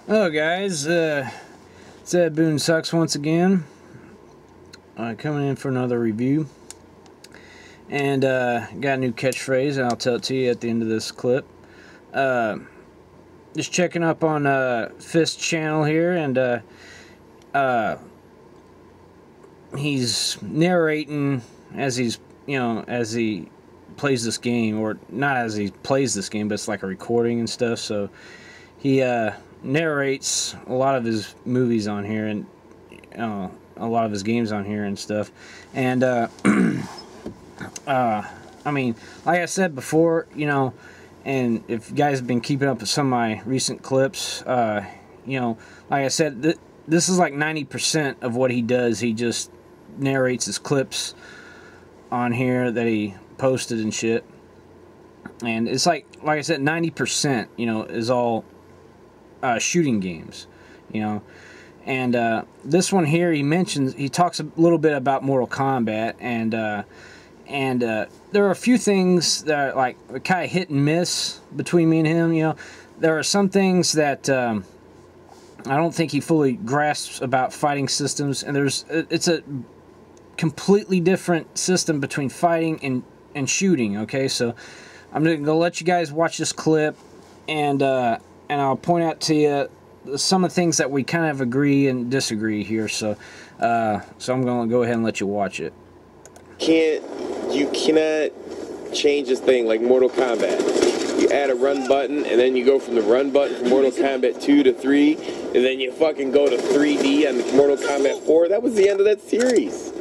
Hello guys, it's EdBoonSucks once again, coming in for another review, and got a new catchphrase, and I'll tell it to you at the end of this clip. Just checking up on F2sT channel here, and he's narrating as he's, as he plays this game, or not as he plays this game, but it's like a recording and stuff, so he narrates a lot of his movies on here, and a lot of his games on here and stuff. And I mean, like I said before, and if you guys have been keeping up with some of my recent clips, like I said, this is like 90% of what he does. He just narrates his clips on here that he posted and shit, and it's like I said, 90% is all shooting games, and this one here, he talks a little bit about Mortal Kombat, and there are a few things that are like kind of hit and miss between me and him. There are some things that I don't think he fully grasps about fighting systems, and it's a completely different system between fighting and shooting. Okay, so I'm gonna let you guys watch this clip, and I'll point out to you some of the things that we kind of agree and disagree here. So I'm gonna go ahead and let you watch it. You cannot change this thing like Mortal Kombat. You add a run button, and then you go from the run button from Mortal Kombat 2 to 3, and then you fucking go to 3D on the Mortal Kombat 4. That was the end of that series.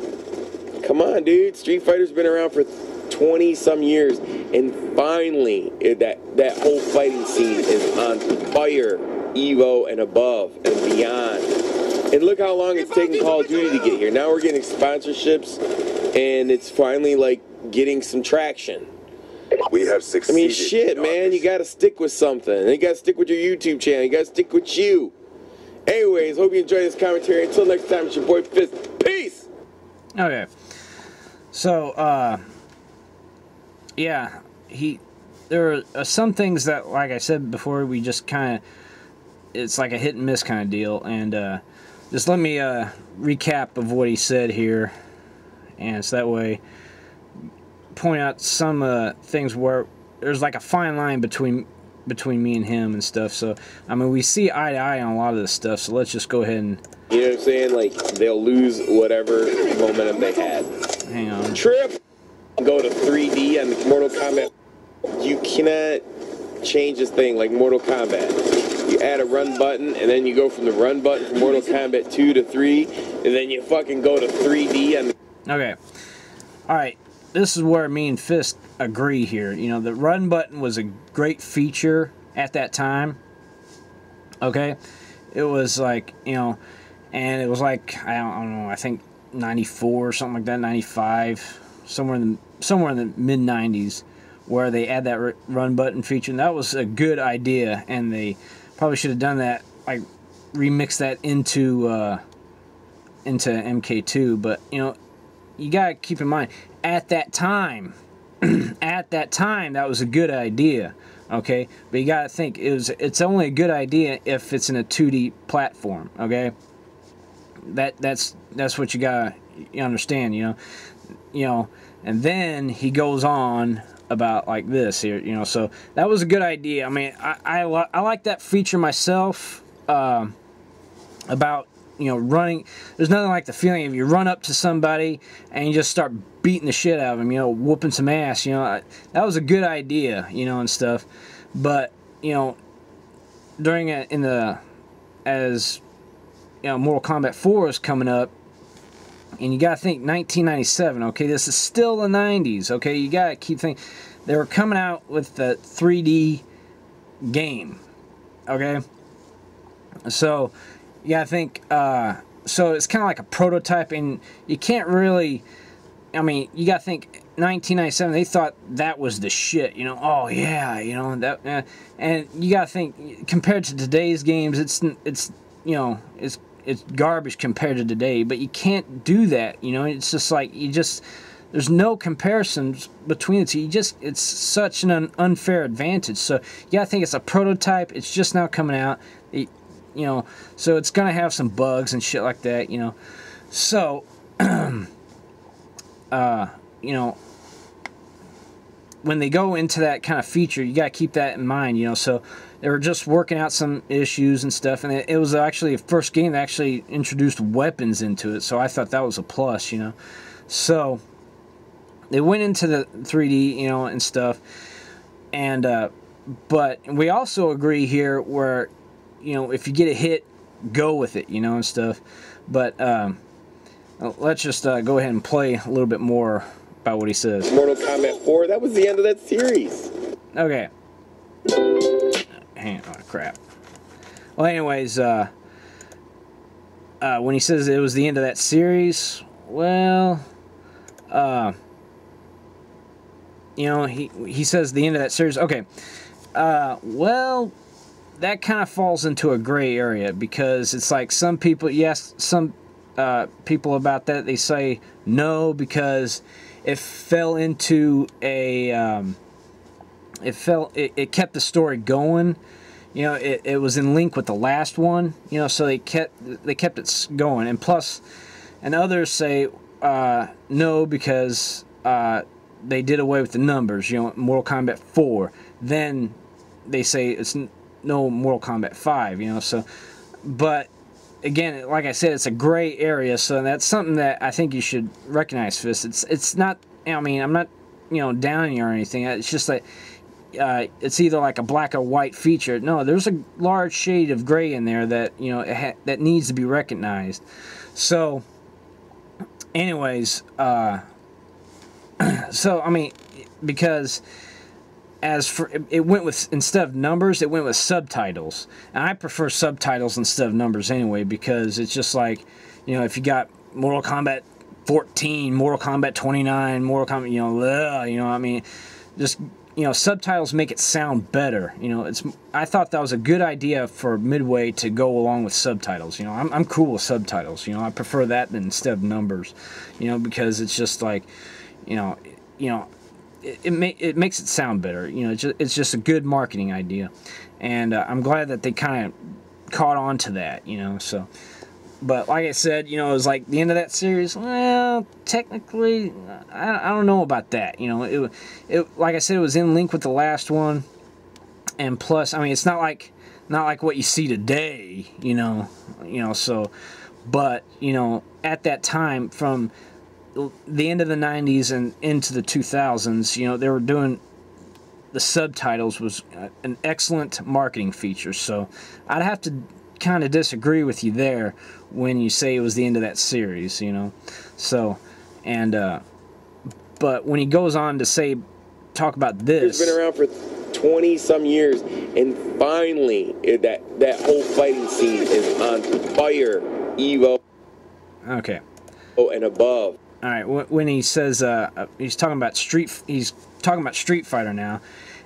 Come on, dude. Street Fighter's been around for 20-some years, and finally, that whole fighting scene is on fire, Evo and above and beyond. And look how long it's taken Call of Duty to get here. Now we're getting sponsorships, and it's finally like getting some traction. We have succeeded. I mean, shit, man, you gotta stick with something. You gotta stick with your YouTube channel. You gotta stick with you. Anyways, hope you enjoyed this commentary. Until next time, it's your boy F2sT. Peace! Okay. So, yeah, there are some things that, like I said before, we just kind of, it's like a hit and miss kind of deal, and just let me recap of what he said here, and so that way point out some things where there's like a fine line between me and him and stuff. So I mean, we see eye to eye on a lot of this stuff, so let's just go ahead and, you know what I'm saying, like they'll lose whatever momentum they had. Hang on. Trip, go to 3D on the Mortal Kombat. You cannot change this thing like Mortal Kombat. You add a run button, and then you go from the run button from Mortal Kombat 2 to 3, and then you fucking go to 3D on the... Okay. Alright. This is where me and F2sT agree here. The run button was a great feature at that time. Okay? It was like, and it was like, I don't know, I think 94 or something like that, 95, somewhere in the mid-90s, where they add that run button feature, and that was a good idea, and they probably should have done that, like remix that into MK2. But you gotta keep in mind, at that time, that was a good idea. Okay, but you gotta think it's only a good idea if it's in a 2D platform. Okay, that's what you gotta understand. And then he goes on about like this here, so that was a good idea. I mean, I like that feature myself, about running. There's nothing like the feeling of you run up to somebody and you just start beating the shit out of them, whooping some ass. That was a good idea, and stuff. But during as Mortal Kombat 4 is coming up, and you gotta think 1997. Okay, this is still the 90s. Okay, you gotta keep thinking they were coming out with the 3D game. Okay, so you gotta think. So it's kind of like a prototype, and you can't really. I mean, you gotta think 1997. They thought that was the shit. Oh yeah, that. And you gotta think, compared to today's games, it's garbage compared to today, but you can't do that. It's just like there's no comparisons between the two. It's such an unfair advantage. So you gotta think it's a prototype. It's just now coming out. you know, so it's gonna have some bugs and shit like that, you know. So, you know, when they go into that kind of feature, you gotta keep that in mind, you know. So they were just working out some issues and stuff, and it was actually the first game that actually introduced weapons into it. So I thought that was a plus, you know. So they went into the 3D, you know, and stuff, and but we also agree here where, you know, if you get a hit, go with it, you know, and stuff. But let's just go ahead and play a little bit more about what he says. Mortal Kombat 4, that was the end of that series. Okay. Hang on, crap. Well, anyways, when he says it was the end of that series, well, you know, he says the end of that series. Okay. Well, that kind of falls into a gray area, because it's like some people, yes, some people about that, they say no, because it fell into a, it kept the story going, you know, it was in link with the last one, you know, so they kept it going. And plus, and others say no, because they did away with the numbers, you know, Mortal Kombat 4, then they say it's no Mortal Kombat 5, you know. So, but again, like I said, it's a gray area, so that's something that I think you should recognize, Fist. It's not, I mean, I'm not, you know, downing you or anything. It's just that it's either like a black or white feature. No, there's a large shade of gray in there that, you know, that needs to be recognized. So, anyways, so I mean, because as for it went with, instead of numbers, it went with subtitles, and I prefer subtitles instead of numbers anyway, because it's just like, you know, if you got Mortal Kombat 14, Mortal Kombat 29, Mortal Kombat, you know, I mean, just, you know, subtitles make it sound better. You know, I thought that was a good idea for Midway to go along with subtitles. You know, I'm cool with subtitles. You know, I prefer that than instead of numbers. You know, because it's just like, you know, it makes it sound better. You know, it's just a good marketing idea, and I'm glad that they kind of caught on to that. You know, so. But like I said, you know, it was like the end of that series. Well, technically, I don't know about that. You know, it like I said, it was in link with the last one, and plus, I mean, it's not like what you see today. You know, so, but you know, at that time, from the end of the 90s and into the 2000s, you know, they were doing the subtitles was an excellent marketing feature. So I'd have to kind of disagree with you there when you say it was the end of that series, you know. So, and but when he goes on to talk about this, it's been around for 20 some years, and finally that whole fighting scene is on fire. Evo, okay, and above. All right, when he says he's talking about Street Fighter now,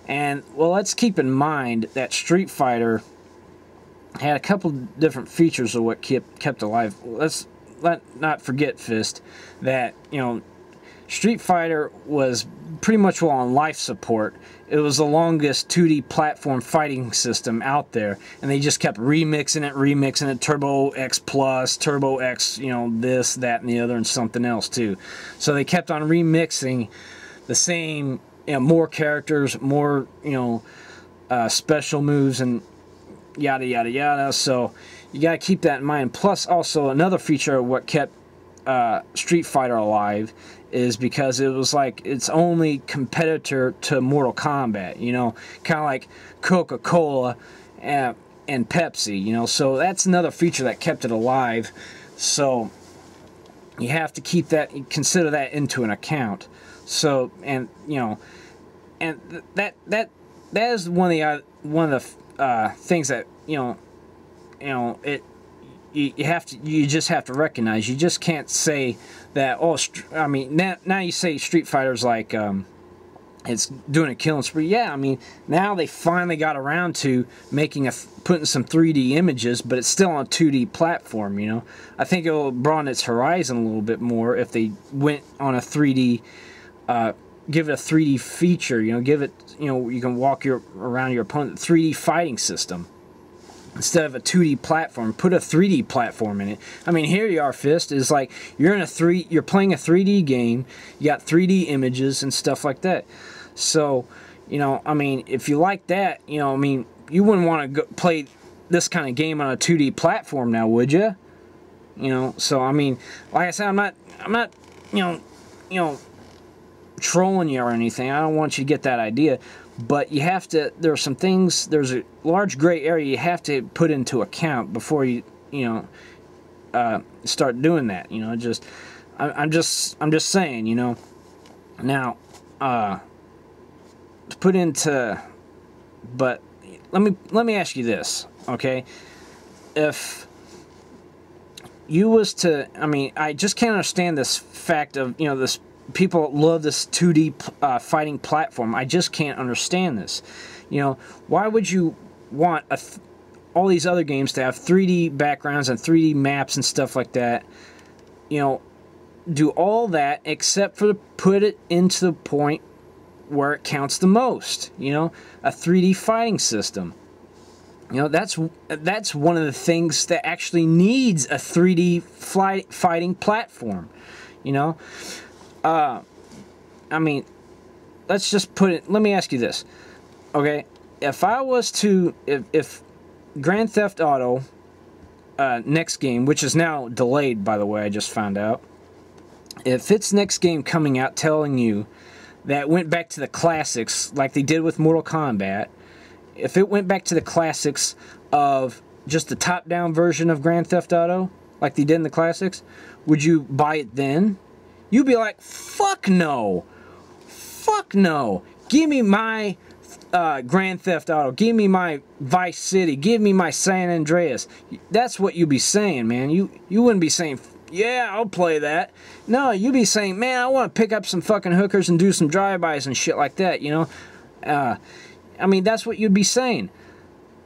and well, let's keep in mind that Street Fighter had a couple different features of what kept alive. Let's not forget, Fist, that, you know, Street Fighter was pretty much on life support. It was the longest 2D platform fighting system out there, and they just kept remixing it, Turbo X Plus, Turbo X, you know, this, that, and the other, and something else too. So they kept on remixing the same, you know, more characters, more, you know, special moves, and yada yada yada. So you got to keep that in mind. Plus, also another feature of what kept Street Fighter alive is because it was like its only competitor to Mortal Kombat, you know, kind of like Coca-Cola and Pepsi, you know. So that's another feature that kept it alive. So you have to consider that into an account. So, and you know, and that is one of the things that, you know, you just have to recognize. You just can't say that, oh, I mean, now you say Street Fighter's like, it's doing a killing spree. Yeah, I mean, now they finally got around to putting some 3D images, but it's still on a 2D platform, you know. I think it'll broaden its horizon a little bit more if they went on a 3D, give it a 3D feature, you know, give it, you know, you can walk around your opponent, 3D fighting system. instead of a 2D platform. Put a 3D platform in it. I mean, here you are, Fist, is like you're playing a 3D game. You got 3D images and stuff like that. So, you know, I mean, if you like that, you know, I mean, you wouldn't want to play this kind of game on a 2D platform now, would you? You know, so I mean, like I said, I'm not, you know, trolling you or anything. I don't want you to get that idea. But you have to, there are some things, there's a large gray area you have to put into account before you start doing that. You know, I'm just saying, you know. Now, to put into, but let me ask you this, okay? If you was to, I mean, I just can't understand this fact of, you know, this. People love this 2D fighting platform. I just can't understand this. You know, why would you want all these other games to have 3D backgrounds and 3D maps and stuff like that? You know, do all that except for put it into the point where it counts the most. You know, a 3D fighting system. You know, that's one of the things that actually needs a 3D fighting platform. You know. I mean, let's just put it, let me ask you this, okay, if I was to, if Grand Theft Auto, next game, which is now delayed, by the way, I just found out, if its next game coming out telling you that went back to the classics, like they did with Mortal Kombat, if it went back to the classics of just the top-down version of Grand Theft Auto, like they did in the classics, would you buy it then? You'd be like, fuck no. Fuck no. Give me my Grand Theft Auto. Give me my Vice City. Give me my San Andreas. That's what you'd be saying, man. You wouldn't be saying, yeah, I'll play that. No, you'd be saying, man, I want to pick up some fucking hookers and do some drive-bys and shit like that, you know? I mean, that's what you'd be saying.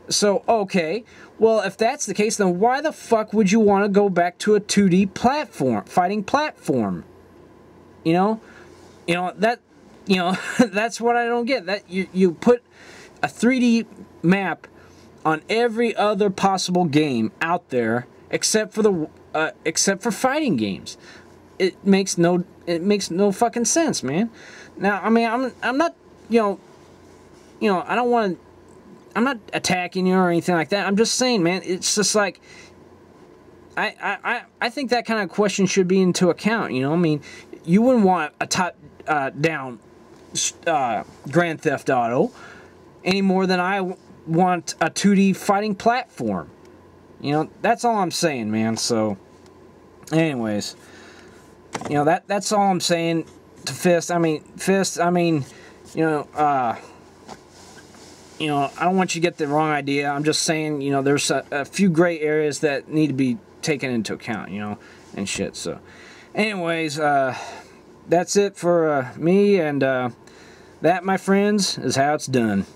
So, okay. Well, if that's the case, then why the fuck would you want to go back to a 2D fighting platform? You know that, you know, that's what I don't get. That you put a 3D map on every other possible game out there except for fighting games. It makes no fucking sense, man. Now, I mean, I'm not, you know, I don't want to, I'm not attacking you or anything like that. I'm just saying, man, it's just like, I think that kind of question should be into account, you know? I mean, you wouldn't want a top-down Grand Theft Auto any more than I want a 2D fighting platform. You know, that's all I'm saying, man. So, anyways, you know, that's all I'm saying to Fist. I mean, you know, I don't want you to get the wrong idea. I'm just saying, you know, there's a few gray areas that need to be taken into account, you know, and shit. So, anyways, that's it for me, and that, my friends, is how it's done.